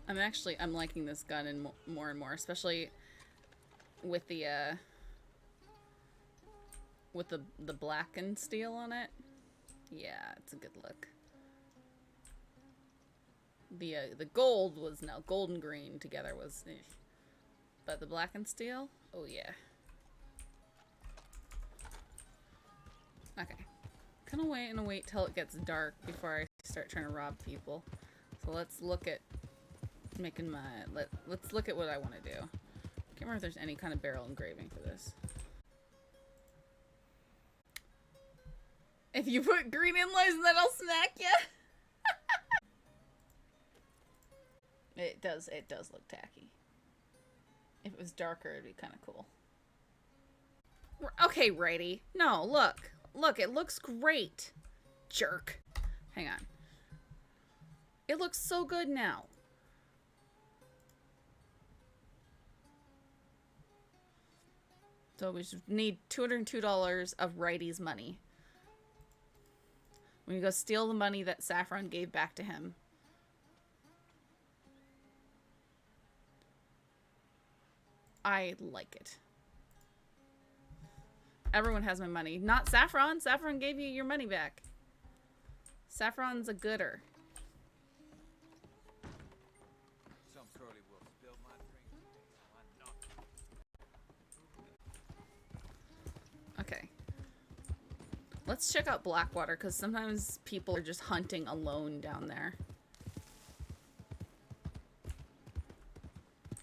I'm liking this gun and more and more, especially with the black and steel on it. Yeah, it's a good look. The gold was no gold and green together was, but the black and steel, oh yeah. Okay, gonna wait till it gets dark before I start trying to rob people. So let's look at making my let's look at what I want to do. Can't remember if there's any kind of barrel engraving for this. If you put green inlays, then I'll smack you. It does look tacky. If it was darker, it'd be kind of cool. Okay, righty. No, look. Look, it looks great. Jerk. Hang on. It looks so good now. So we just need $202 of righty's money. We go steal the money that Saffron gave back to him. I like it. Everyone has my money. Not Saffron. Saffron gave you your money back. Saffron's a gooder. Okay. Let's check out Blackwater, because sometimes people are just hunting alone down there.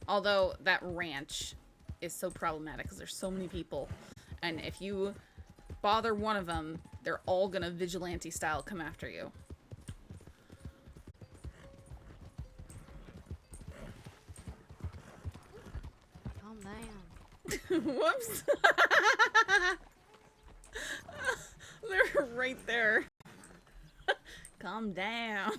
Although that ranch is so problematic because there's so many people. And if you bother one of them, they're all gonna vigilante style come after you. Calm down. Whoops. They're right there. Calm down.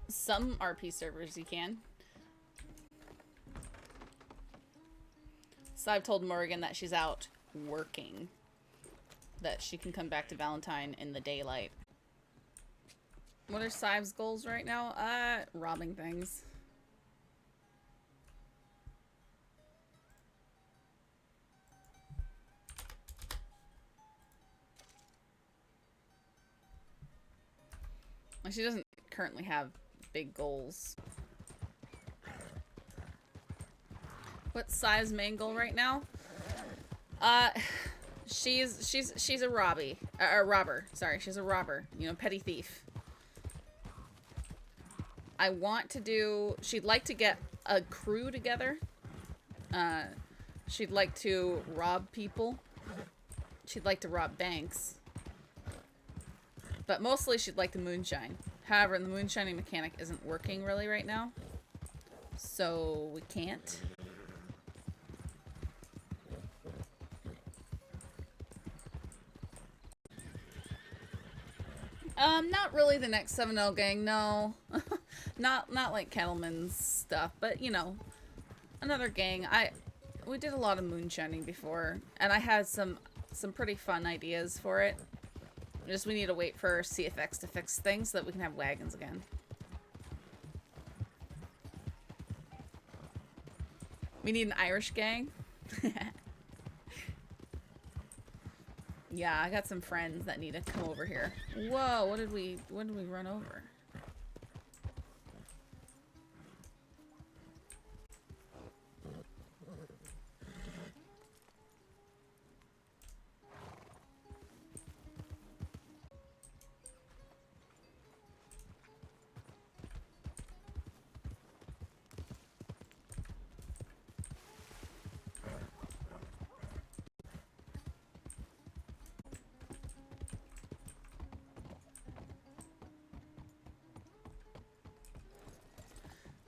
Some RP servers you can. So I've told Morgan that she's out working. That she can come back to Valentine in the daylight. What are Sadhbh's goals right now? Robbing things. She doesn't currently have big goals. What's Sadhbh's main goal right now? She's a robber. Sorry, she's a robber. You know, petty thief. I want to do. She'd like to get a crew together. She'd like to rob people. She'd like to rob banks. But mostly she'd like to moonshine. However, the moonshining mechanic isn't working really right now. So we can't. Not really the next 7L gang, no. not like Kettleman's stuff, but you know, another gang. We did a lot of moonshining before, and I had some pretty fun ideas for it. We need to wait for CFX to fix things so that we can have wagons again. We need an Irish gang. Yeah, I got some friends that need to come over here. Whoa, what did we run over?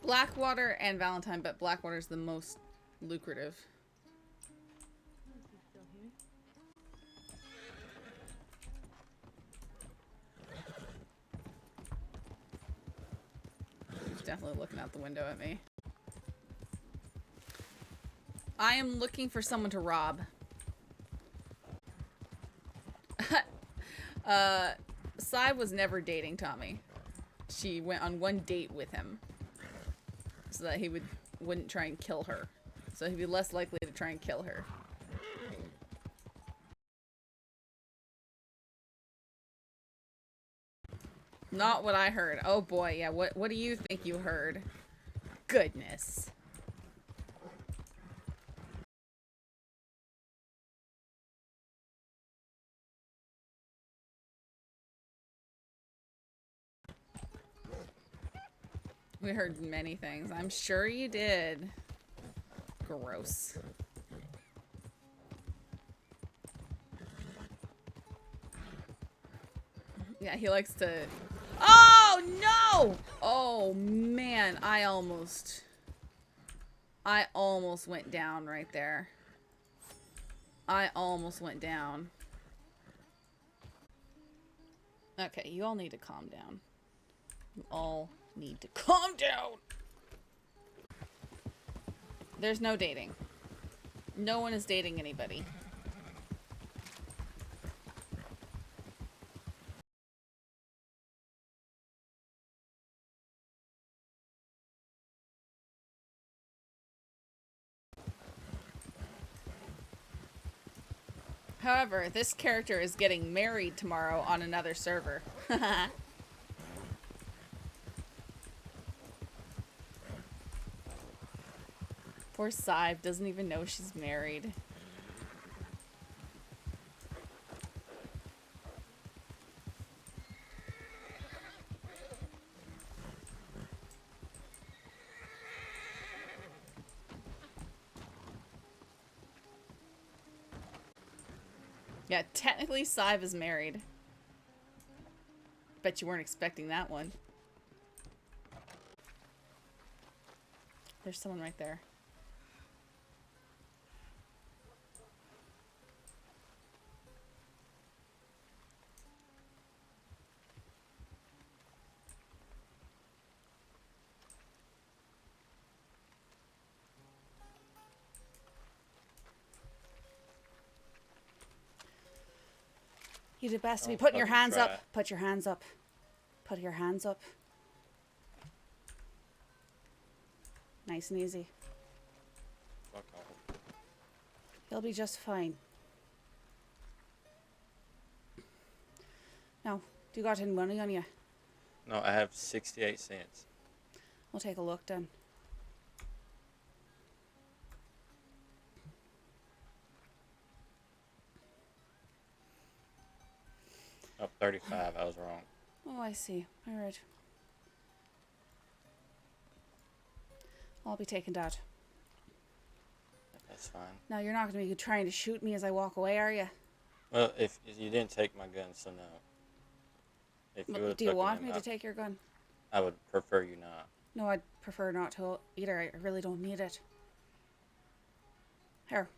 Blackwater and Valentine, but Blackwater's the most lucrative. Is he still here? He's definitely looking out the window at me. I am looking for someone to rob. Sai was never dating Tommy. She went on one date with him so that he wouldn't try and kill her. So he'd be less likely to try and kill her. Not what I heard. Oh boy, yeah, what do you think you heard? Goodness. We heard many things. I'm sure you did. Gross. Yeah, he likes to... Oh, no! Oh, man. I almost went down right there. I almost went down. Okay, you all need to calm down. You all need to calm down! There's no dating. No one is dating anybody. However, this character is getting married tomorrow on another server. Poor Sadhbh doesn't even know she's married. Yeah, technically Sadhbh is married. Bet you weren't expecting that one. There's someone right there. You did best to be putting your hands up. Put your hands up. Put your hands up. Nice and easy. Fuck off. You'll be just fine. Now, do you got any money on you? No, I have 68 cents. We'll take a look then. Oh, 35. I was wrong. Oh, I see. All right. I'll be taking that. That's fine. Now, you're not going to be trying to shoot me as I walk away, are you? Well, if you didn't take my gun, so no. If you would've Do you took want it, me to take your gun? I would prefer you not. No, I'd prefer not to either. I really don't need it. Here.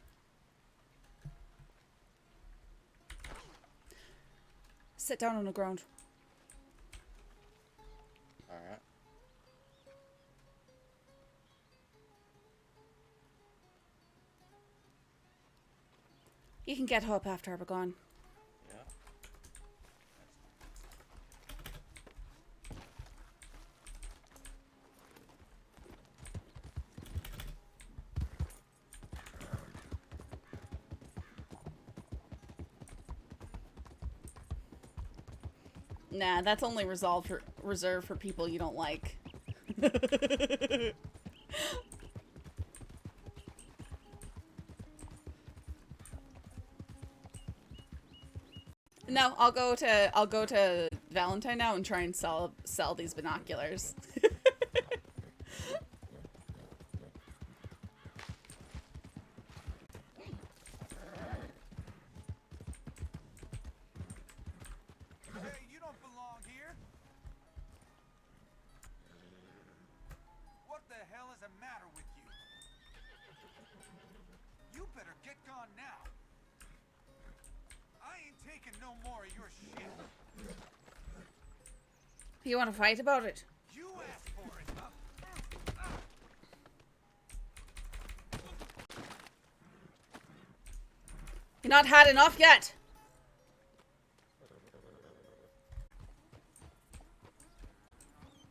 Sit down on the ground. Alright. You can get up after we're gone. Yeah. Nah, that's only reserved for people you don't like. No, I'll go to Valentine now and try and sell these binoculars. Hey, you don't belong here. What gone now. I ain't taking no more of your shit. You want to fight about it? You asked for it, huh? You're not had enough yet.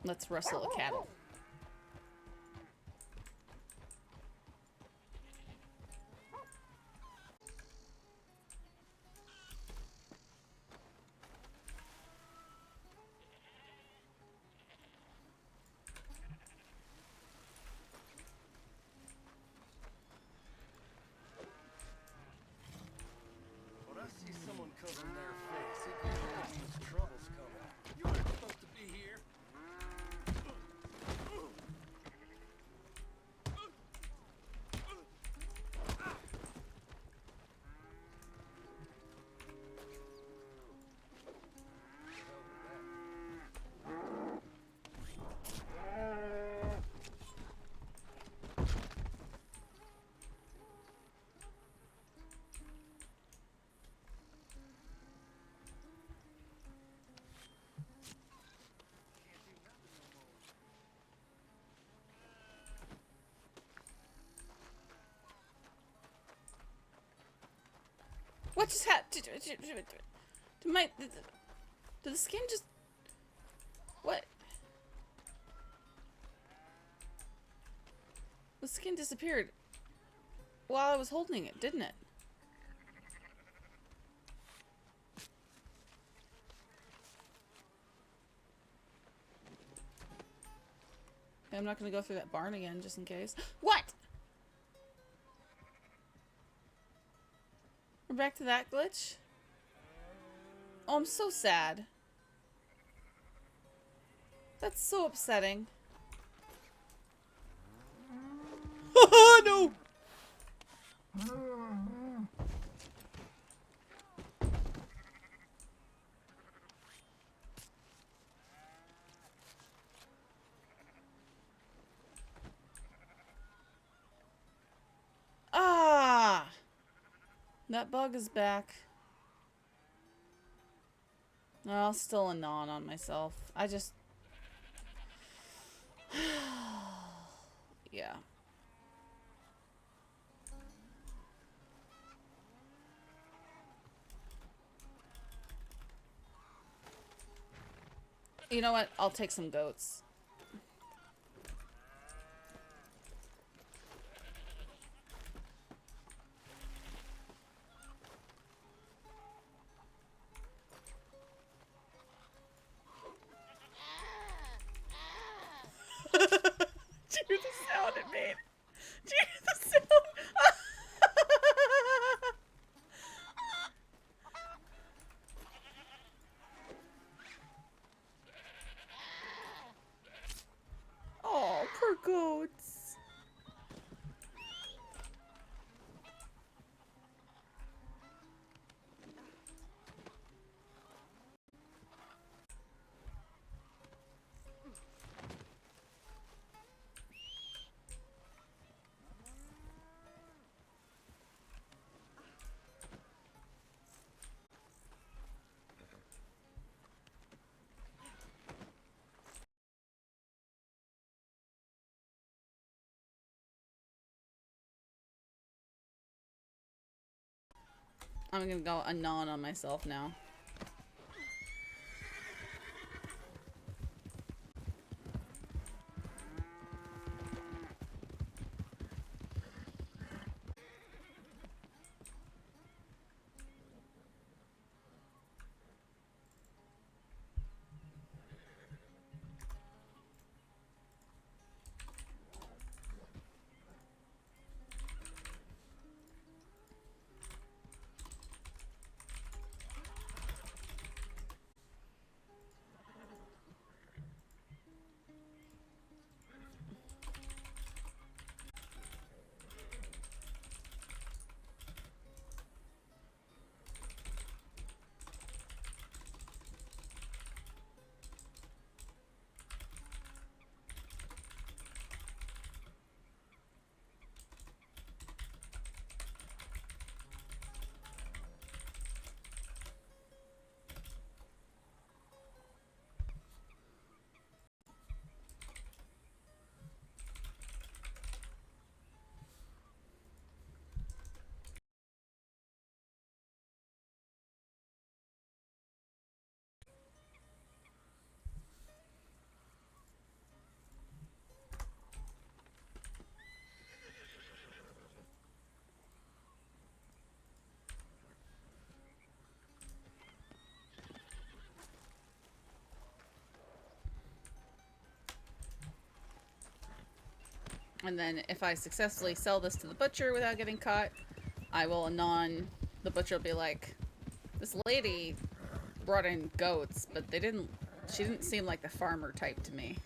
Let's rustle a cattle. When I see someone covering their face, it usually means trouble's coming. You weren't supposed to be here. What just happened? Did the skin just... What? The skin disappeared while I was holding it, didn't it? Okay, I'm not gonna go through that barn again, just in case. What? We're back to that glitch? Oh, I'm so sad. That's so upsetting. No! Ah! That bug is back. No, still a non on myself. I just... yeah. You know what? I'll take some goats. Do you hear the sound it made? Do you hear the sound? Oh, poor goats. I'm gonna go anon on myself now. And then if I successfully sell this to the butcher without getting caught, I will anon. The butcher will be like, this lady brought in goats, but she didn't seem like the farmer type to me.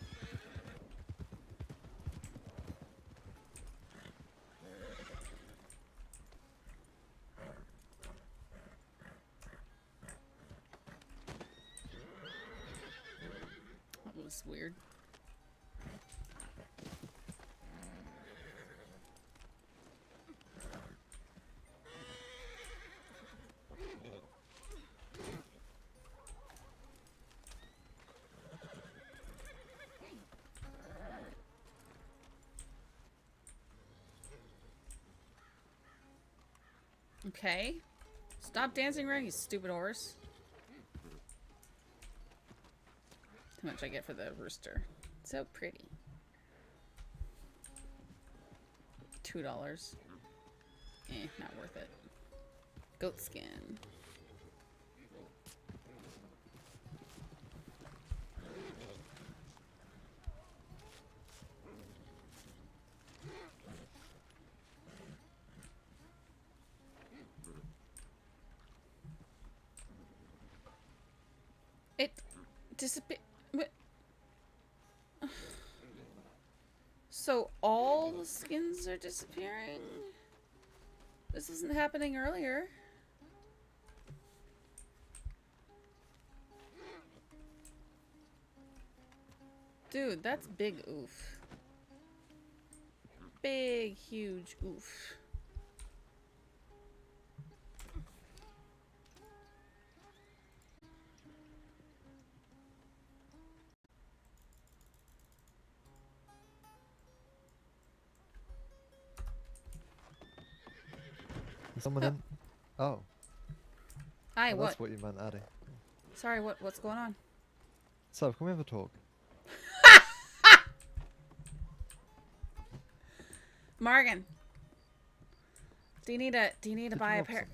That was weird. Okay. Stop dancing around, you stupid horse. How much I get for the rooster. So pretty. $2. Not worth it. Goat skin. It disappeared. So all the skins are disappearing? This wasn't happening earlier. Dude, that's big oof. Big, huge oof. Is someone in? Oh. Hi, Oh, what? that's what you meant, Addy. Sorry, what's going on? So, can we have a talk? Morgan. Do you need to Did you buy a rob pair?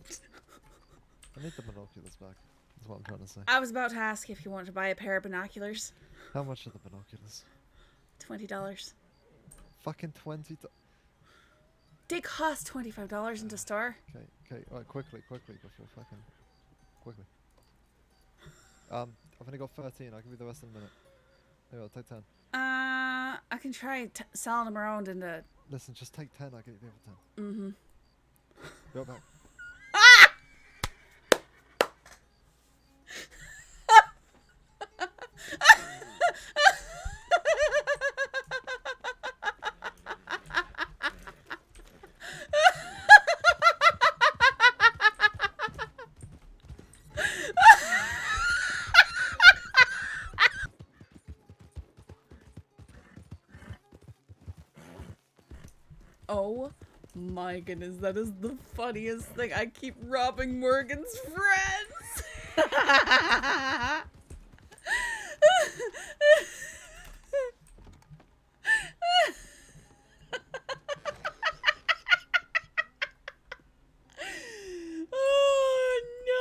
someone? I need the binoculars back. That's what I'm trying to say. I was about to ask if you wanted to buy a pair of binoculars. How much are the binoculars? $20. Fucking 20. They cost $25 in the store. Okay. Alright, quickly, before fucking. Quickly. I've only got 13. I'll give you the rest in a minute. Here, I'll take 10. I can try selling them around in the. Listen, just take 10. I'll get you the other 10. Mm-hmm. Go back. Oh my goodness, that is the funniest thing. I keep robbing Morgan's friends. Oh no.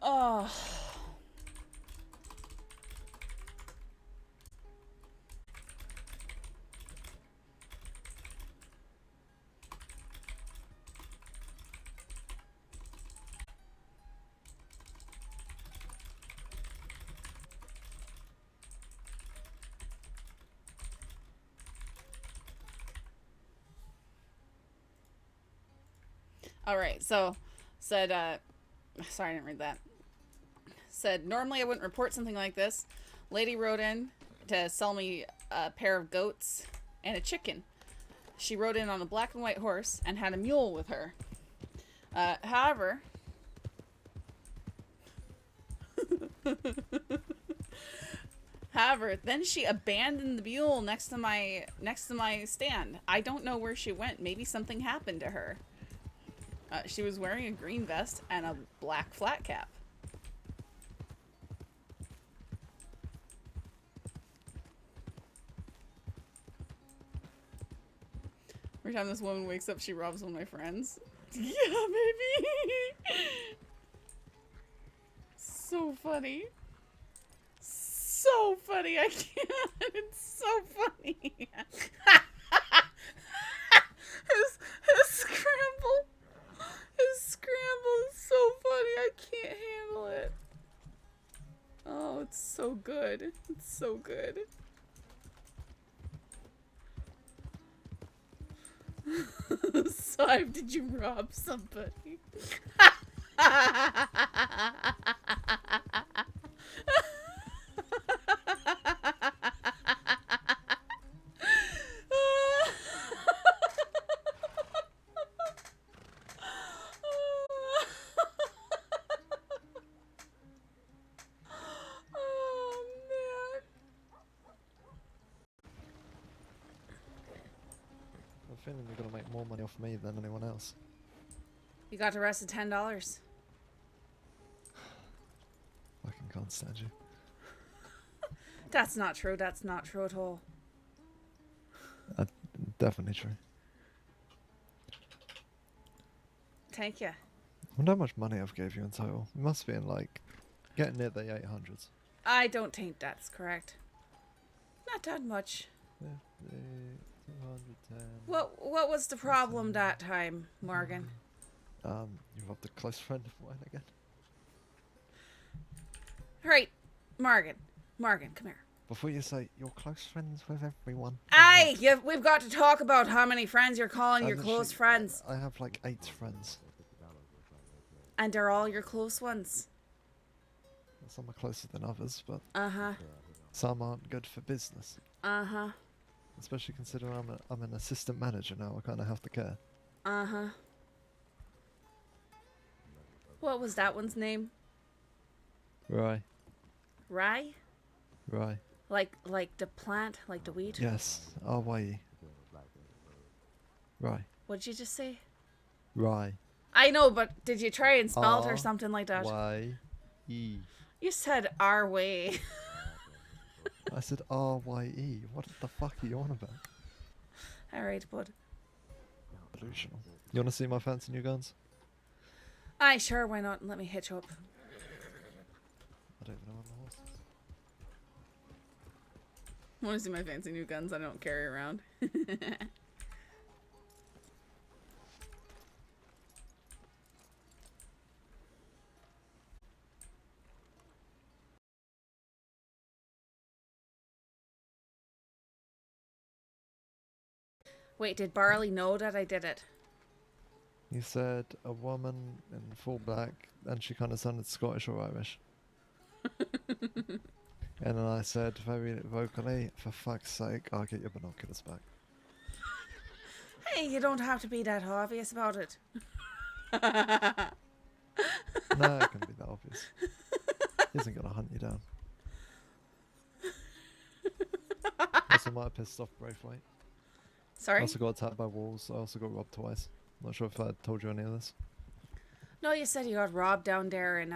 Oh. All right, so said sorry, I didn't read that. Said normally I wouldn't report something like this. Lady wrote in to sell me a pair of goats and a chicken. She rode in on a black and white horse and had a mule with her. However, then she abandoned the mule next to my stand. I don't know where she went. Maybe something happened to her. She was wearing a green vest and a black flat cap. Every time this woman wakes up, she robs one of my friends. Yeah, baby. So funny. So funny. I can't. It's so funny. His scramble. His scramble is so funny. I can't handle it. Oh, it's so good. It's so good. Sadhbh, did you rob somebody? Oh, man. I'm feeling you're gonna make more money off me than anyone else. You got arrested $10. Fucking can't stand you. That's not true. That's not true at all. Definitely true. Thank you. I wonder how much money I've gave you in total. It must be in like getting near the 800s. I don't think that's correct. Not that much. 50, 210. What was the problem that time, Morgan? You robbed a close friend of mine again. Right, Morgan. Morgan, come here. Before you say you're close friends with everyone. Aye, we've got to talk about how many friends you're calling your close friends. I have like 8 friends. And they're all your close ones. Some are closer than others, but Uh-huh. some aren't good for business. Uh-huh. Especially considering I'm an assistant manager now. I kind of have to care. Uh-huh. What was that one's name? Right. Rye? Right. Like the plant? Like the weed? Yes. R-Y-E. Right. What'd you just say? Right. I know, but did you try and spell it or something like that? Y-E. You said our way. I said R-Y-E. What the fuck are you on about? Alright, bud. Delusional. You want to see my fancy new guns? Aye, sure, why not? Let me hitch up. I don't even know where my horse is. I want to see my fancy new guns I don't carry around. Wait, did Barley know that I did it? You said a woman in full black, and she kind of sounded Scottish or Irish. And then I said very vocally, for fuck's sake, I'll get your binoculars back. Hey, you don't have to be that obvious about it. No, it can be that obvious. He isn't gonna hunt you down. Also might have pissed off Braithwaite. I Sorry? also got attacked by wolves. I also got robbed twice. Not sure if I told you any of this. No, you said you got robbed down there in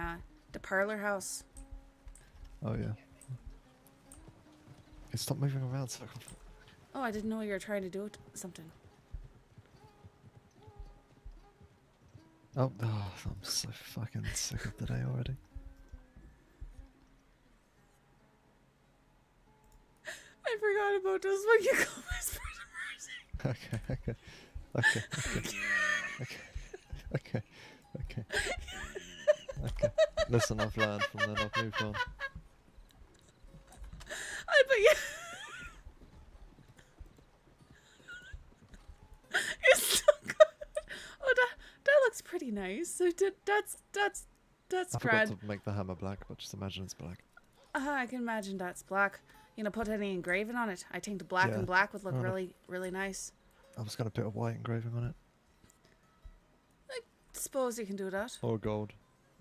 the parlor house. Oh yeah. Hey, stop moving around so I can... Oh, I didn't know you were trying to do something. Oh, I'm so fucking sick of today already. I forgot about this when you called my spirit Okay, okay. Okay, okay. Okay. Okay. Listen, I've learned from then, I've moved on. I bet you. You're so good. Oh, that looks pretty nice. So that's I forgot grand. to make the hammer black, but just imagine it's black. I can imagine that's black. You know, put any engraving on it. I think the black Yeah. and black would look Fair enough. really, really nice. I was going to put a white engraving on it. Suppose you can do that. Or gold.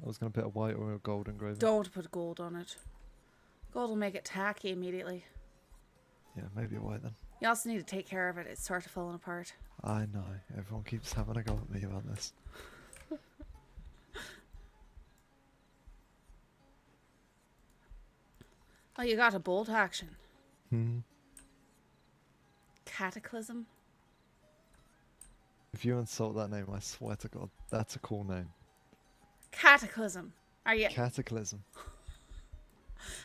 I was going to put a white or a gold engraving. Don't put gold on it. Gold will make it tacky immediately. Yeah, maybe a white then. You also need to take care of it. It's sort of falling apart. I know. Everyone keeps having a go at me about this. Oh, you got a bolt action. Hmm. Cataclysm. If you insult that name, I swear to God, that's a cool name. Cataclysm. Are you? Cataclysm.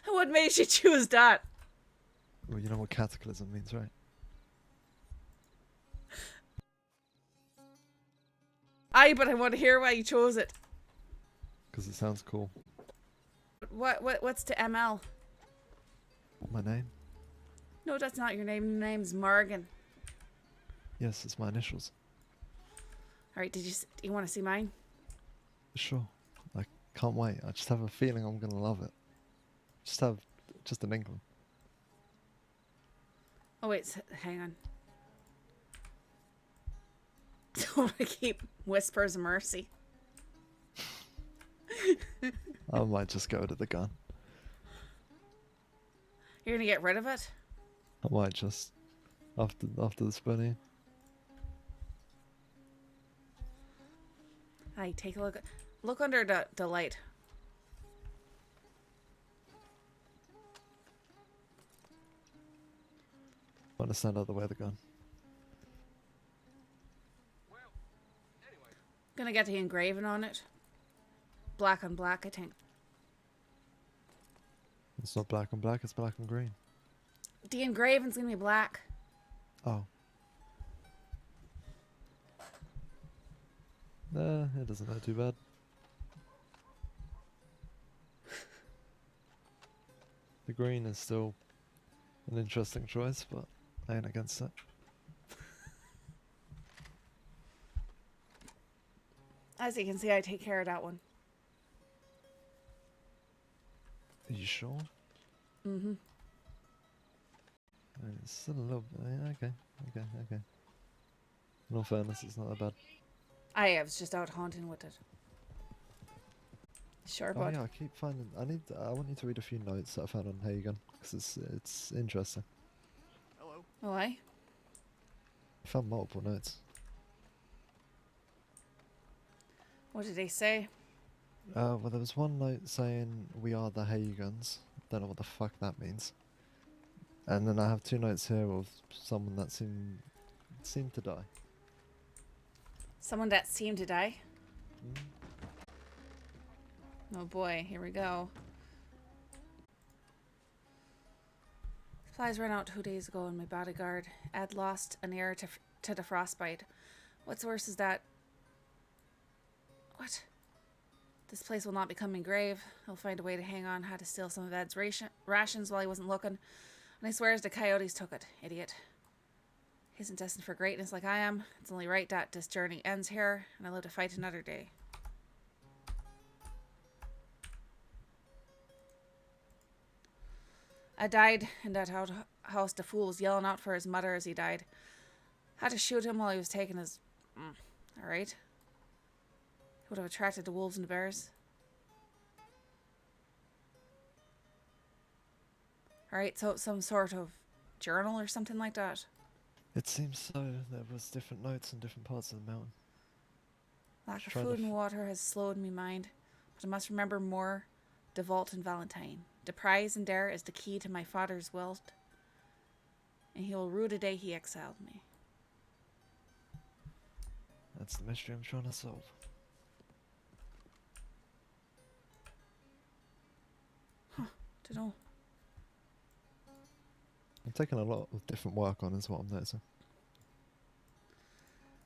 What made you choose that? Well, you know what cataclysm means, right? Aye, but I want to hear why you chose it. Because it sounds cool. What's to ML? My name? No, that's not your name. Your name's Morgan. Yes, it's my initials. All right, do you want to see mine? Sure. I can't wait. I just have a feeling I'm gonna love it. Just an inkling. Oh wait, hang on. Don't want to keep Whispers of Mercy. I might just go to the gun. You're gonna get rid of it? I might just after the spinning. Aye, take a look. Look under the light. I want to stand out the way of the gun. Gonna get the engraving on it. Black on black, I think. It's not black and black, it's black and green. The engraving's gonna be black. Oh. It doesn't look too bad. The green is still an interesting choice, but I ain't against it. As you can see, I take care of that one. Are you sure? Mm-hmm. It's still a little bit. Yeah, okay. In all fairness, it's not that bad. I was just out hunting with it. Sure, Oh bud. yeah, I keep finding. I want you to read a few notes that I found on Hagen because it's interesting. Hello. Oh, aye? I found multiple notes. What did they say? Well, there was one note saying we are the Hagans. Don't know what the fuck that means. And then I have two notes here of someone that seemed to die. Someone that seemed to die? Mm. Oh boy, here we go. Supplies ran out 2 days ago and my bodyguard had lost an heir to the frostbite. What's worse is that... What? This place will not become engraved. He'll find a way to hang on, how to steal some of Ed's rations while he wasn't looking. And he swears the coyotes took it. Idiot. He isn't destined for greatness like I am. It's only right that this journey ends here, and I live to fight another day. I died in that outhouse. The fool was yelling out for his mother as he died. Had to shoot him while he was taking his... Alright. He would have attracted the wolves and the bears. Alright, so some sort of journal or something like that. It seems so. There was different notes in different parts of the mountain. Lack of Just trying food to and water has slowed me mind, but I must remember more de Vault and Valentine. The prize and dare is the key to my father's wealth, and he will rue the day he exiled me. That's the mystery I'm trying to solve. Dunno. I'm taking a lot of different work on is what I'm noticing.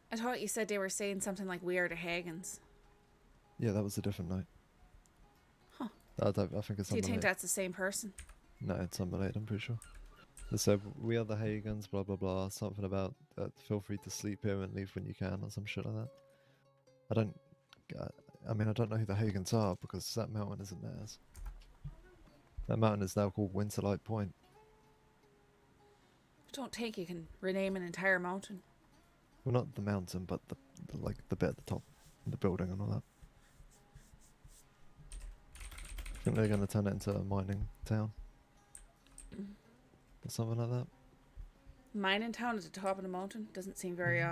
I thought you said they were saying something like we are the Hagans. Yeah, that was a different note. Huh. I think it's Do you unrelated. think that's the same person? No, it's unrelated, I'm pretty sure. They said, we are the Hagans, blah blah blah, something about feel free to sleep here and leave when you can, or some shit like that. I don't know who the Hagans are, because that mountain isn't theirs. That mountain is now called Winterlight Point. I don't think you can rename an entire mountain. Well, not the mountain, but the bit at the top, the building and all that. I think they're going to turn it into a mining town. Or something like that. Mining town at the top of the mountain doesn't seem very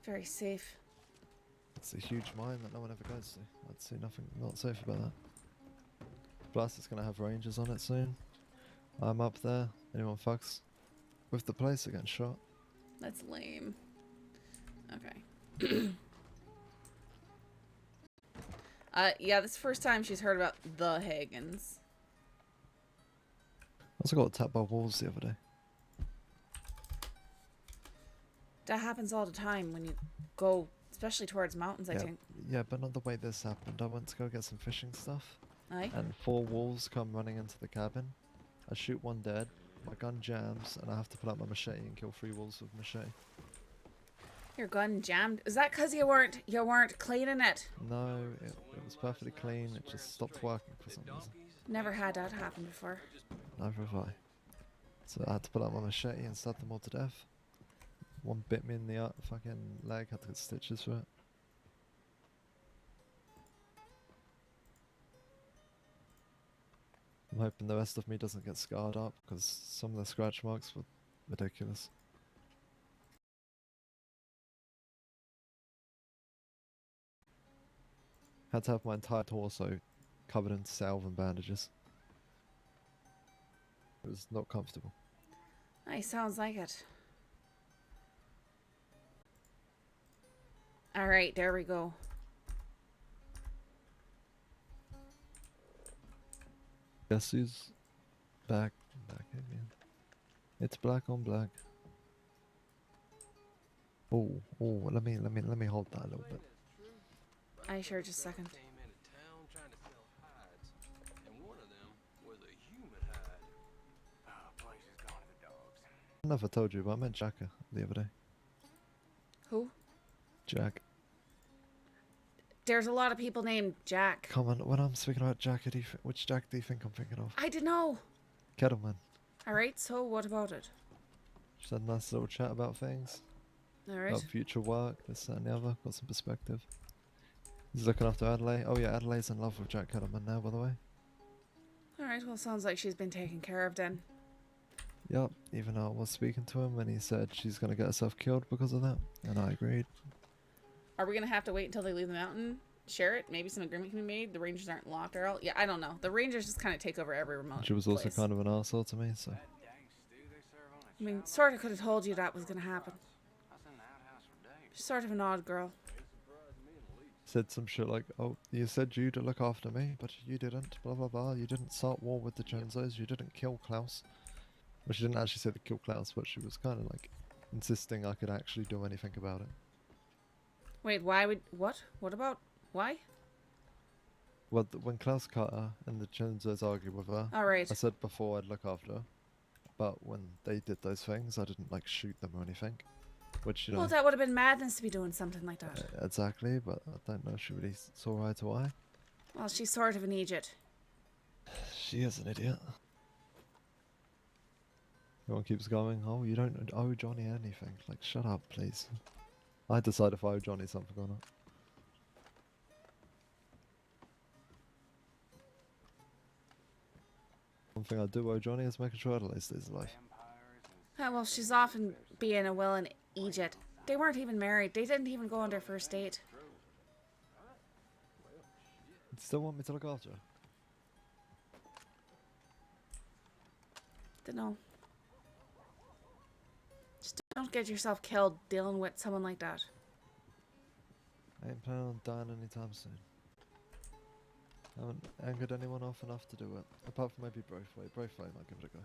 very safe. It's a huge mine that no one ever goes to. I'd say nothing not safe about that. Plus, it's going to have rangers on it soon. I'm up there. Anyone fucks with the place, I get shot. That's lame. Okay. Yeah, this is the first time she's heard about the Hagans. I also got attacked by wolves the other day. That happens all the time when you go, especially towards mountains, I Yeah, think. yeah, but not the way this happened. I went to go get some fishing stuff, Aye. and 4 wolves come running into the cabin. I shoot one dead, my gun jams, and I have to pull out my machete and kill 3 wolves with machete. Your gun jammed. Is that because you weren't cleaning it? No, it was perfectly clean. It just stopped working for some reason. Never had that happen before. Neither have I. So I had to pull out my machete and stab them all to death. One bit me in the fucking leg, had to get stitches for it. I'm hoping the rest of me doesn't get scarred up, because some of the scratch marks were ridiculous. Had to have my entire torso covered in salve and bandages. It was not comfortable. Aye, sounds like it. Alright, there we go. Guess who's back again? It's black on black. Oh, let me hold that a little bit. Aye, sure, just a second. Came into town trying to sell hides, and one of them was a human hide. Oh, place is gone to the dogs. I never told you, but I met Jacka the other day. Who? Jack. There's a lot of people named Jack. Come on, when I'm speaking about Jack, which Jack do you think I'm thinking of? I don't know. Kettleman. Alright, so what about it? Just had a nice little chat about things. Alright. About future work, this, that, and the other. Got some perspective. He's looking after Adelaide. Oh yeah, Adelaide's in love with Jack Kettleman now, by the way. Alright, well, sounds like she's been taken care of then. Yup, even though I was speaking to him and he said she's gonna get herself killed because of that. And I agreed. Are we gonna have to wait until they leave the mountain? Share it? Maybe some agreement can be made? The rangers aren't locked or out? Yeah, I don't know. The rangers just kind of take over every remote She was also place. kind of an arsehole to me, so. That dang stew they serve on a I mean, chowder sort of could have told you that was gonna happen. I was in the outhouse for days. She's sort of an odd girl. Said some shit like, oh, you said you to look after me, but you didn't, blah blah blah. You didn't start war with the Genzos, you didn't kill Klaus. Well, she didn't actually say to kill Klaus, but she was kind of like insisting I could actually do anything about it. Wait, why would... What? What about... Why? Well, when Klaus cut her and the Genzos argued with her, Alright. I said before I'd look after her. But when they did those things, I didn't like shoot them or anything. Which, you know, Well, that would have been madness to be doing something like that. exactly, but I don't know if she really saw eye to eye. Well, she's sort of an idiot. She is an idiot. Everyone keeps going, oh, you don't owe Johnny anything. Like, shut up, please. I decide if I owe Johnny something or not. One thing I do owe Johnny is making sure Adelaide stays alive. Well, she's often being a willing idiot. They weren't even married. They didn't even go on their first date. You still want me to look after her? Dunno. Just don't get yourself killed dealing with someone like that. I ain't planning on dying anytime soon. I haven't angered anyone off enough to do it. Apart from maybe Braithwaite. Braithwaite might give it a go.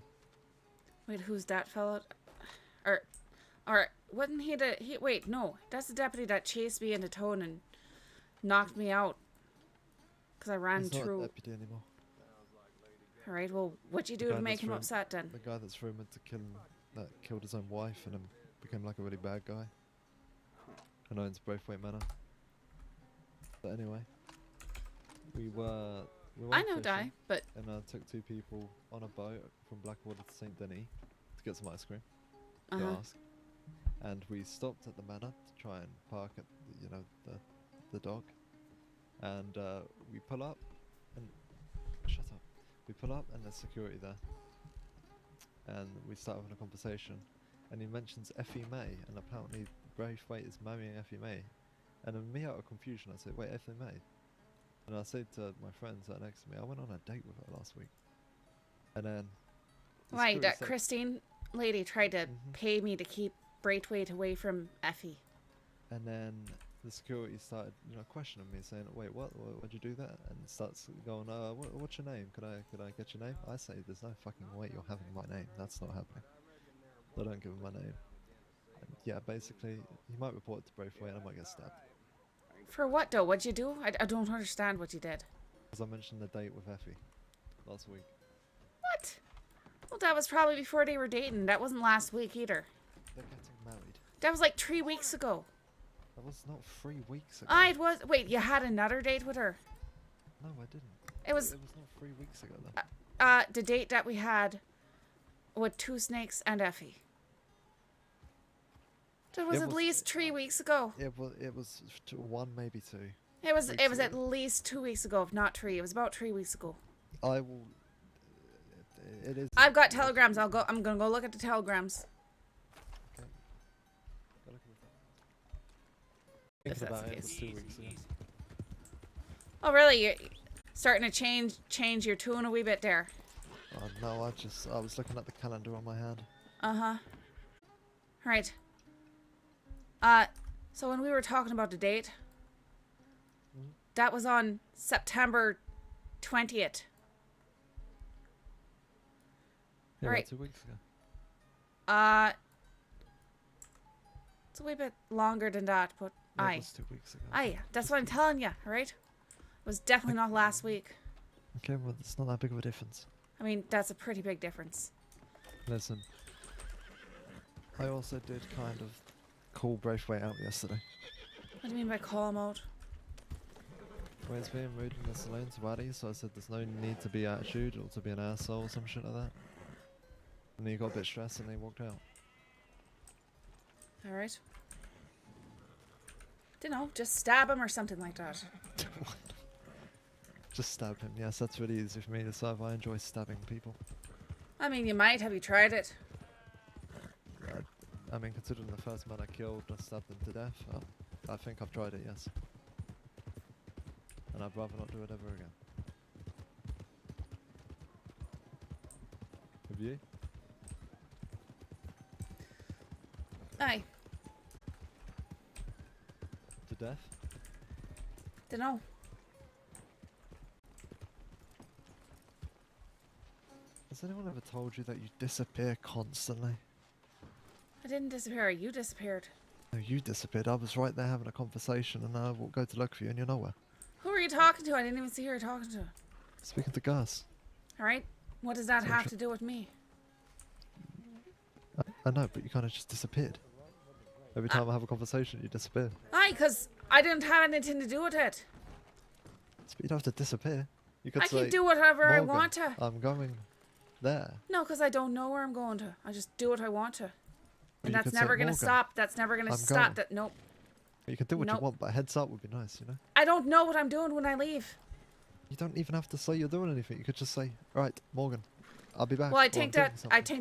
Wait, who's that fellow? Or wasn't he the... wait, no. That's the deputy that chased me into town and knocked me out. Because I ran He's not a through... deputy anymore. Alright, well, what'd you The do guy to make that's him from- upset then? The guy that's rumored to that killed his own wife and then became like a really bad guy. And owns Braithwaite Manor. But anyway, we went I know fishing, Di, but... and I took 2 people on a boat from Blackwater to St. Denis to get some ice cream. To ask. And we stopped at the manor to try and park at the dock. And we pull up and shut up. We pull up and there's security there. And we start having a conversation. And he mentions Effie May, and apparently Braithwaite is marrying Effie May. And then me out of confusion, I say, wait, Effie May? And I said to my friends that are next to me, I went on a date with her last week. And then... the Why, security that said- Christine lady tried to pay me to keep Braithwaite away from Effie. And then the security started, questioning me, saying, "Wait, what'd you do that?" And starts going, what's your name? Could I get your name?" I say, "There's no fucking way you're having my name. That's not happening." They don't give him my name. And yeah, basically, he might report it to Braithwaite and I might get stabbed. For what though? What'd you do? I don't understand what you did. Because I mentioned the date with Effie last week. What? Well, that was probably before they were dating. That wasn't last week either. They're getting married. That was like 3 weeks ago. That was not 3 weeks ago. It was. Wait, you had another date with her? No, I didn't. It was not 3 weeks ago though. the date that we had with Two Snakes and Effie. That was It at was- least 3 weeks ago. It was 1, maybe 2. It was weeks at ago. least 2 weeks ago, if not 3. It was about 3 weeks ago. I will. It is. I've got telegrams. I'm gonna go look at the telegrams. Okay. Go look at it. If Thinking that's about the it, it was case. 2 weeks ago. Oh really? You're starting to change your tune a wee bit there. Oh no, I was looking at the calendar on my hand. Uh-huh. Right. So when we were talking about the date, that was on September 20th. Yeah, Right. 2 weeks ago. It's a wee bit longer than that, but Yeah, aye. it was 2 weeks ago. Aye, that's what I'm telling you, alright? It was definitely not last week. Okay, well, it's not that big of a difference. I mean, that's a pretty big difference. Listen, I also did kind of call Braithwaite out yesterday. What do you mean by call him out? Well, he's being rude in the saloon to Waddy, so I said there's no need to be attitude or to be an asshole or some shit like that. And he got a bit stressed and he walked out. Alright. Dunno, just stab him or something like that. Just stab him. Yes, that's really easy for me to say. I enjoy stabbing people. I mean, you might. Have you tried it? I mean, considering the first man I killed, I stabbed him to death. I think I've tried it, yes. And I'd rather not do it ever again. Have you? Aye. To death? Dunno. Has anyone ever told you that you disappear constantly? I didn't disappear. You disappeared. No, you disappeared. I was right there having a conversation and I will go to look for you and you're nowhere. Who are you talking to? I didn't even see who you were talking to. Speaking to Gus. Alright? What does that So have tr- to do with me? I know, but you kind of just disappeared. Every time I have a conversation, you disappear. Aye, because I didn't have anything to do with it. So you don't have to disappear. You could I say, can do whatever I "Morgan, want to. I'm going there. No, because I don't know where I'm going to. I just do what I want to. Or And you that's could say, never going to "Morgan, stop. That's never going to I'm stop. going." That Nope. You can do what Nope. you want, but a heads up would be nice, you know? I don't know what I'm doing when I leave. You don't even have to say you're doing anything. You could just say, right, Morgan, I'll be back. Well, I or think I'm doing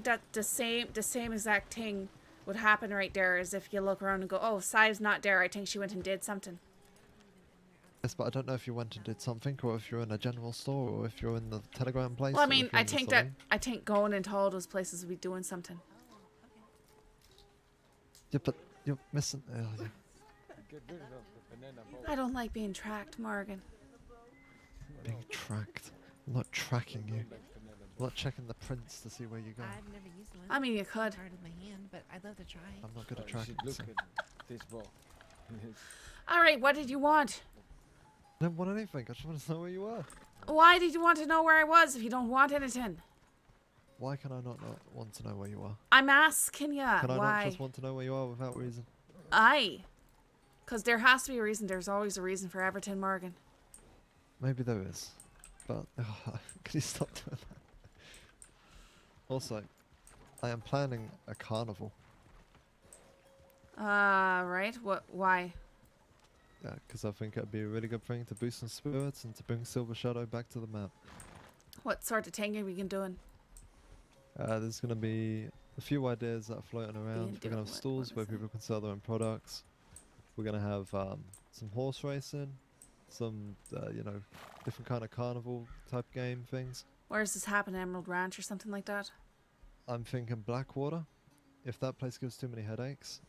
that something." the same exact thing would happen right there as if you look around and go, oh, Sadhbh's not there. I think she went and did something. Yes, but I don't know if you went and did something, or if you're in a general store, or if you're in the telegram place. Well, I or mean, if you're I in the think saloon. going into all those places would be doing something. Yeah, but you're missing. Yeah. I don't like being tracked, Morgan. Being tracked. I'm not tracking you. I'm not checking the prints to see where you go. I've never used one. I mean, you could. It's hard with my hand, but I'd love to try. I'm not good at tracking. So. This ball. All right, what did you want? I don't want anything. I just want to know where you are. Why did you want to know where I was if you don't want anything? Why can I not want to know where you are? I'm asking ya. Can I Why? not just want to know where you are without reason? Aye. Because there has to be a reason. There's always a reason for everything, Morgan. Maybe there is. But can you stop doing that? Also, I am planning a carnival. Right. Why? Yeah, because I think it'd be a really good thing to boost some spirits and to bring Silver Shadow back to the map. What sort of thing are we doing? There's going to be a few ideas that are floating around. We're going to have stalls where people can sell their own products. We're going to have some horse racing, some, different kind of carnival type game things. Where does this happen? Emerald Ranch or something like that? I'm thinking Blackwater. if that place gives too many headaches,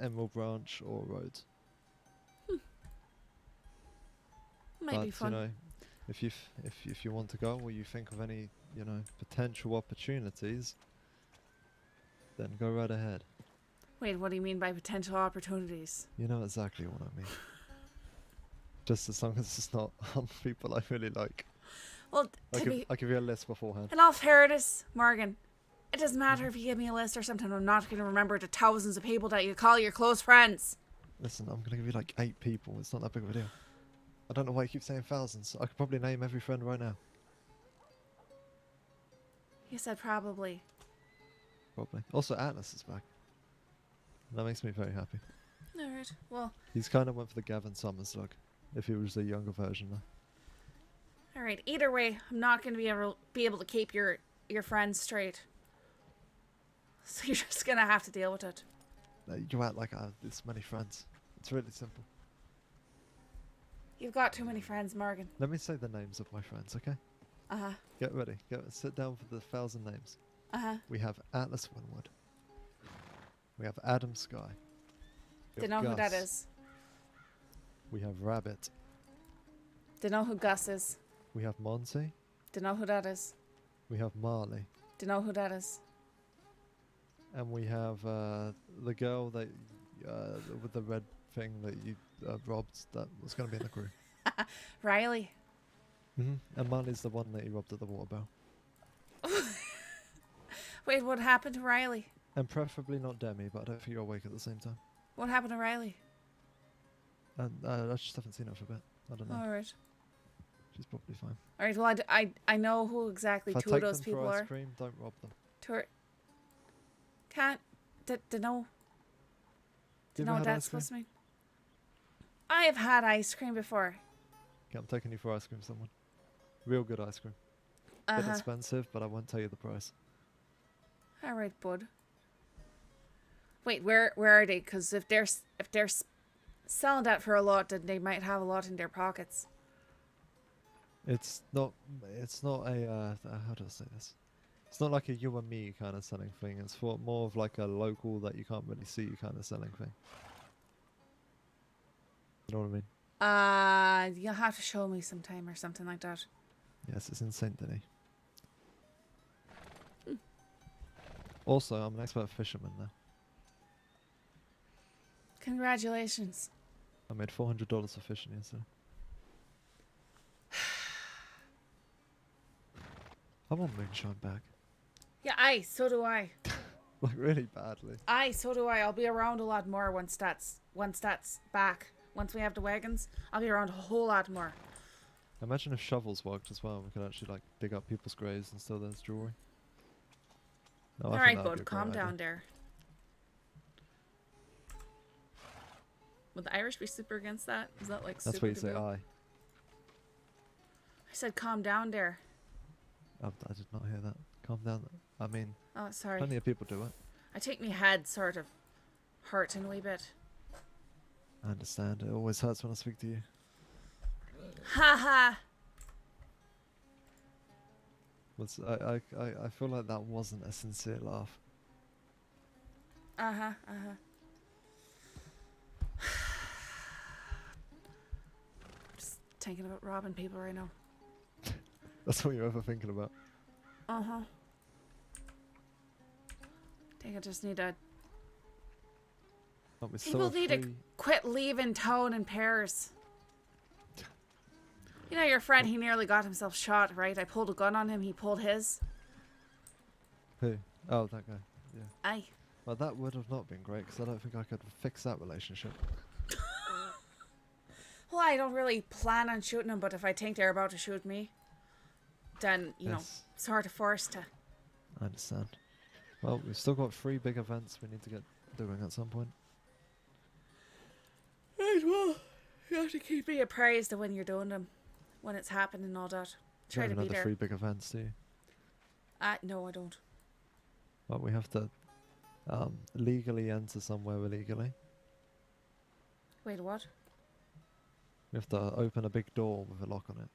Emerald Branch or Rhodes. Might But be fun. you know, if you want to go or you think of any potential opportunities, then go right ahead. Wait, what do you mean by potential opportunities? You know exactly what I mean. Just as long as it's not on people I really like. Well, to be I'll give you a list beforehand. in all fairness, Morgan, it doesn't matter if you give me a list or something. I'm not going to remember the thousands of people that you call your close friends. Listen, I'm gonna give you like 8 people. It's not that big of a deal. I don't know why you keep saying thousands. I could probably name every friend right now. You said probably. Probably. Also, Atlas is back. That makes me very happy. All right. Well, He's kind of went for the Gavin Summers look. If he was a younger version, though. all right. Either way, I'm not going to be able to keep your friends straight. So you're just going to have to deal with it. You act like I have this many friends. It's really simple. You've got too many friends, Morgan. Let me say the names of my friends, okay? Uh-huh. Get ready. Sit down for the 1,000 names. Uh-huh. We have Atlas Winwood. We have Adam Sky. We Don't have know who that Gus. is. We have Rabbit. Don't know who Gus is. We have Monty. Don't know who that is. We have Marley. Don't know who that is. And we have the girl that with the red thing that you robbed that was going to be in the crew. Riley. And Marley's the one that you robbed at the water barrel. Wait, what happened to Riley? And preferably not Demi, but I don't think you're awake at the same time. What happened to Riley? And I just haven't seen her for a bit. I don't know. All right. She's probably fine. All right. Well, I know who exactly If two I of take those them people for ice are. cream, don't rob them. Can't. Dunno. You Dunno ever what had that's ice cream? supposed to mean. I have had ice cream before. Okay, I'm taking you for ice cream, someone. Real good ice cream. Bit Uh-huh. expensive, but I won't tell you the price. All right, bud. Wait, where are they? Because if they're selling that for a lot, then they might have a lot in their pockets. It's not a how do I say this? It's not like a you and me kind of selling thing. It's for more of like a local that you can't really see kind of selling thing. You know what I mean? You'll have to show me sometime or something like that. Yes, it's in Saint Denis. Also, I'm an expert fisherman now. Congratulations. I made $400 for fishing yesterday. I want moonshine back. Yeah, so do I. Like really badly. So do I. I'll be around a lot more once that's back. Once we have the wagons, I'll be around a whole lot more. Imagine if shovels worked as well. We could actually like dig up people's graves and steal their jewelry. No, I All think right, that would be bud, a calm great down idea. there. Would the Irish be super against that? Is that like That's super what you say. debil? Aye. I said calm down there. I did not hear that. Calm down. I mean, Oh, sorry. plenty of people do it. I take my head sort of hurting a wee bit. I understand. It always hurts when I speak to you. Ha ha. I feel like that wasn't a sincere laugh. Uh-huh. Just thinking about robbing people right now. That's what you're ever thinking about. Uh-huh. Think I just need to... But we still People have need to three- quit leaving town in pairs. You know your friend, he nearly got himself shot, right? I pulled a gun on him, he pulled his. Who? Oh, that guy. Yeah. Aye. Well, that would have not been great because I don't think I could fix that relationship. Well, I don't really plan on shooting him, but if I think they're about to shoot me, then, you know, Yes. sort of forced to. I understand. Well, we've still got 3 big events we need to get doing at some point. Right, well, you have to keep me appraised of when you're doing them, when it's happening and all that. Try You to don't be have there. the 3 big events, do you? No, I don't. Well, we have to legally enter somewhere illegally. Wait, what? We have to open a big door with a lock on it.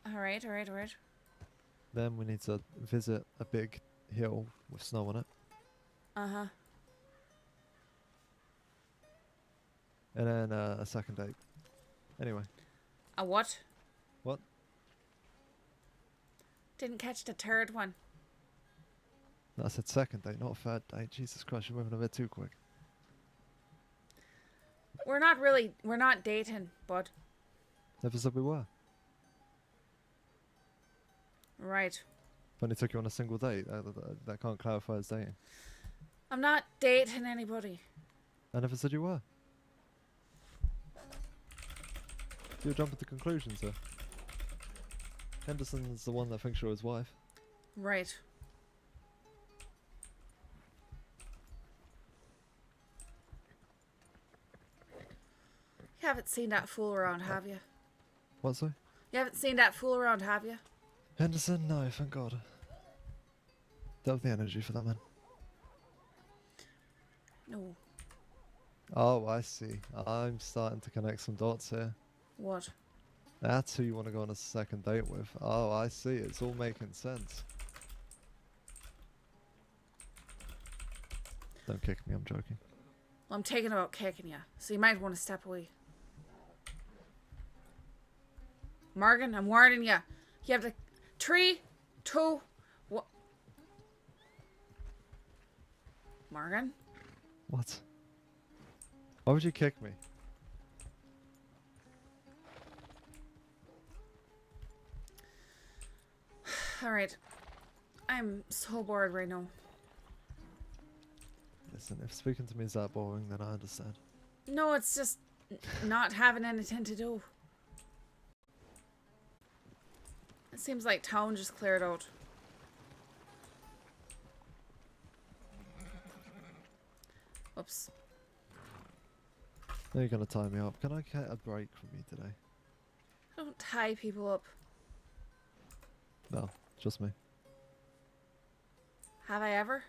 Alright. Then we need to visit a big hill with snow on it. Uh-huh. And then a second date. Anyway, A what? what? Didn't catch the third one. No, I said second date, not third date. Jesus Christ, you're moving a bit too quick. We're not dating, bud. Never said we were. Right. Only took you on a single date. That can't clarify as dating. I'm not dating anybody. I never said you were. You're jumping to conclusions here. Henderson's the one that thinks you're his wife. Right. You haven't seen that fool around, have you? What, sorry? You haven't seen that fool around, have you? Henderson? No, thank God. Don't have the energy for that, man. No. Oh, I see. I'm starting to connect some dots here. What? That's who you want to go on a second date with. Oh, I see. It's all making sense. Don't kick me, I'm joking. Well, I'm taking about kicking you, so you might want to step away. Morgan, I'm warning you. You have to... 3, 2, 1... Morgan? What? Why would you kick me? Alright. I'm so bored right now. Listen, if speaking to me is that boring, then I understand. No, it's just not having anything to do. It seems like town just cleared out. Oops. Now you're gonna tie me up. Can I get a break from you today? Don't tie people up. No, just me. Have I ever?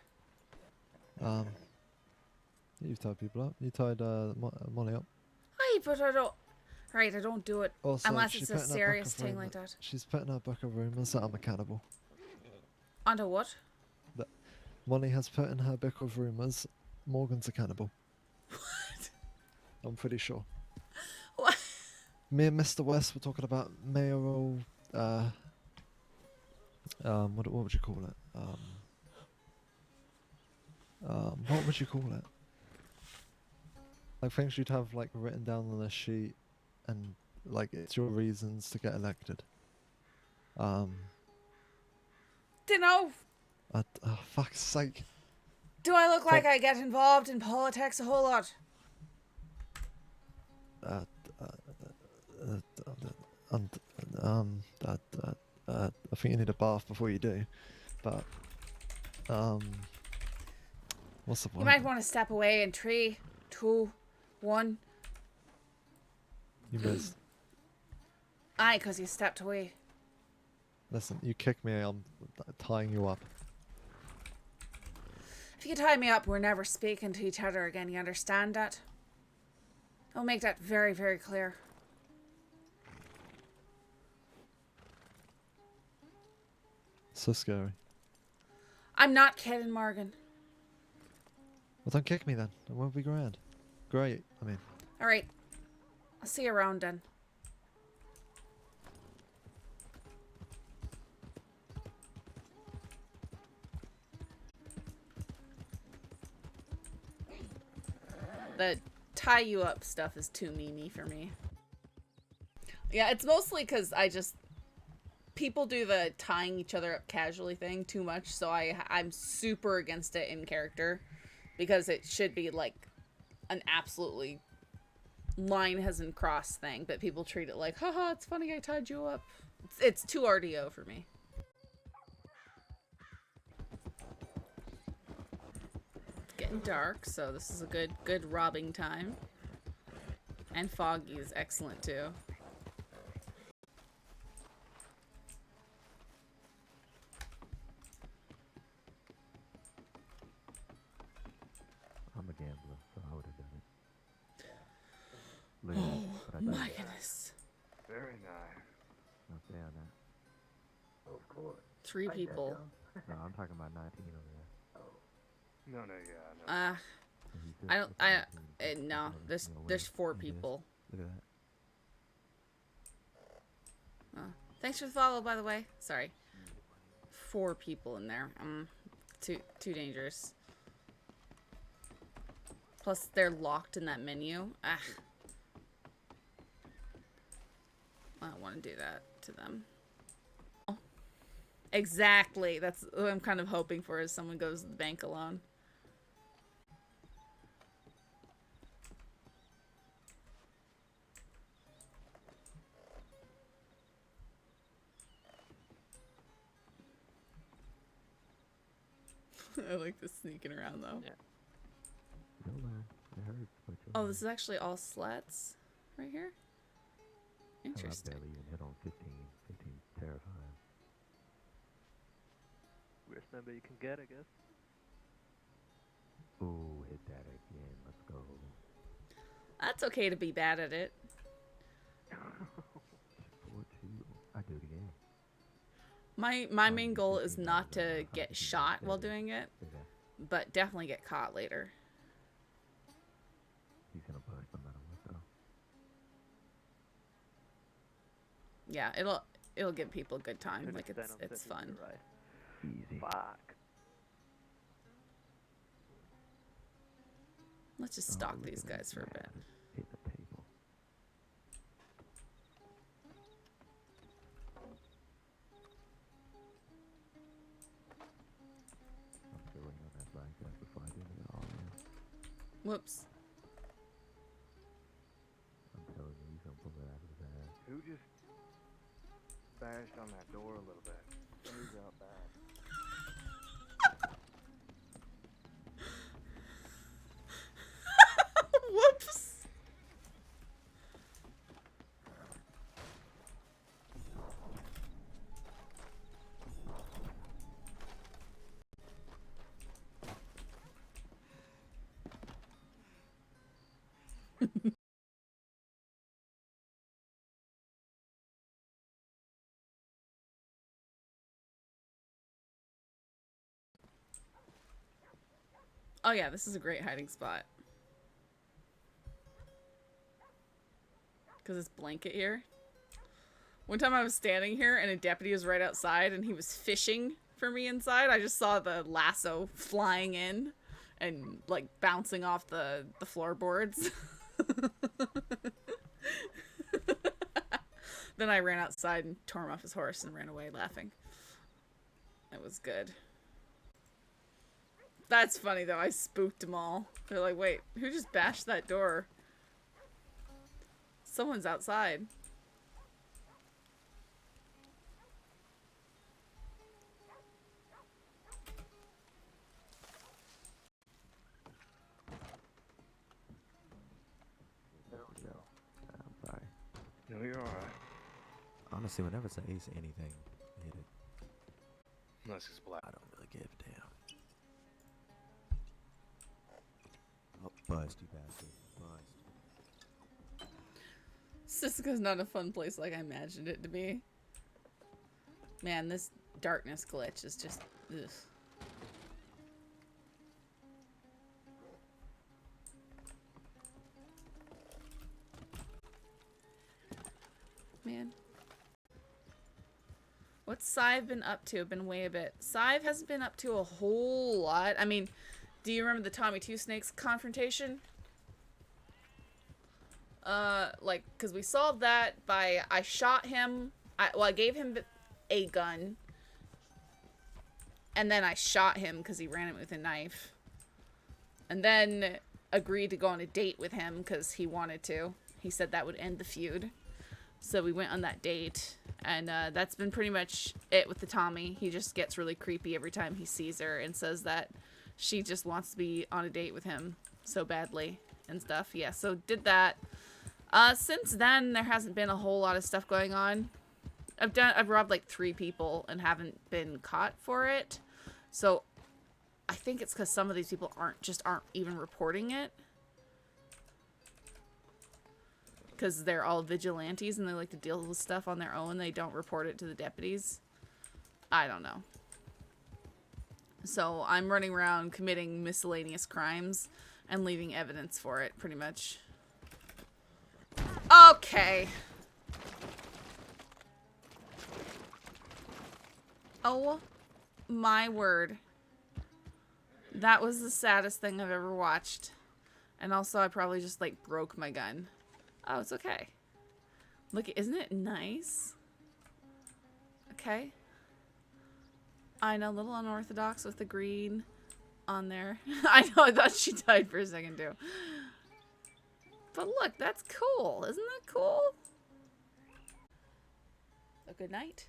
You've tied people up. You tied Molly up. Aye, but I don't... Right, I don't do it Also, unless she's it's a putting her book serious of thing rumour- like that. She's putting her book of rumours that I'm a cannibal. Onto what? Molly has put in her book of rumours Morgan's a cannibal. What? I'm pretty sure. What? Me and Mr. West were talking about mayoral, what would you call it? What would you call it? Like things you'd have like written down on a sheet, and like it's your reasons to get elected. Dunno. Oh, fuck's sake. Do I look like I get involved in politics a whole lot? I think you need a bath before you do, but what's the point? You might want to step away in 3, 2, 1. You missed. Aye, because you stepped away. Listen, you kick me, I'm tying you up. If you tie me up, we're never speaking to each other again. You understand that? I'll make that very, very clear. So scary. I'm not kidding, Morgan. Well, don't kick me then. It won't be grand. Great. I mean, Alright. I'll see you around then. The tie you up stuff is too memey for me. Yeah, it's mostly because people do the tying each other up casually thing too much, so I'm super against it in character, because it should be like an absolutely line hasn't crossed thing, but people treat it like, haha, it's funny I tied you up. It's too RDO for me. It's getting dark, so this is a good robbing time. And foggy is excellent too. I'm a gambler, so I would have done it. Lose, but I Oh my did. goodness. Very nice. Not saying that. Of course. 3 people. No, I'm talking about 19 over there. No, yeah, I know. And he I said don't. it's 19, No. so There's no way. there's 4 It is. people. Look at that. Thanks for the follow, by the way. Sorry. 4 people in there. Too dangerous. Plus, they're locked in that menu. Ah. I don't want to do that to them. Exactly. That's what I'm kind of hoping for, is someone goes to the bank alone. I like the sneaking around, though. Yeah. Don't lie. It hurts, but you'll Oh, lie. this is actually all slats right here? Hell, Interesting. I barely even hit on 15. 15 terrifying. Worst number you can get, I guess. Ooh, hit that again. Let's go. That's okay to be bad at it. 4-2. I do it again. My main goal is not to get shot while doing it, Look at that. but definitely get caught later. He's gonna bust no matter what, though. Yeah, it'll give people a good time. Like, 100% on it's Central, fun. you're right. Easy. Fuck. Let's just Oh, stalk look these at that. guys for a bit. Hit the table. I'm still waiting on that black guy before I do it all, man. Whoops. I'm telling you, he's gonna pull it out of his ass. Who just bashed on that door a little bit? Who's out back? Whoops. Oh yeah, this is a great hiding spot. Because it's blanket here. One time I was standing here and a deputy was right outside and he was fishing for me inside. I just saw the lasso flying in and like bouncing off the floorboards. Then I ran outside and tore him off his horse and ran away laughing. It was good. That's funny though, I spooked them all. They're like, wait, who just bashed that door? Someone's outside. I'm sorry. No, you're alright. Honestly, whenever it's an ace anything, hit it. Unless it's black. I don't really give a damn. Oh, bust, you bastard. Bust. Siska's not a fun place like I imagined it to be. Man, this darkness glitch is just... ugh. Man. What's Sadhbh been up to? Been way a bit. Sadhbh hasn't been up to a whole lot. I mean, do you remember the Tommy Two Snakes confrontation? Like, because we solved that by, I shot him, I gave him a gun, and then I shot him because he ran it with a knife, and then agreed to go on a date with him because he wanted to. He said that would end the feud. So we went on that date, and that's been pretty much it with the Tommy. He just gets really creepy every time he sees her and says that she just wants to be on a date with him so badly and stuff. Yeah, so did that. Since then, there hasn't been a whole lot of stuff going on. I've robbed like 3 people and haven't been caught for it. So I think it's because some of these people aren't even reporting it. Because they're all vigilantes and they like to deal with stuff on their own. They don't report it to the deputies. I don't know. So I'm running around committing miscellaneous crimes and leaving evidence for it, pretty much. Okay. Oh my word. That was the saddest thing I've ever watched. And also I probably just like broke my gun. Oh, it's okay. Look, isn't it nice? Okay. I know, a little unorthodox with the green on there. I know, I thought she died for a second too. But look, that's cool. Isn't that cool? A good night.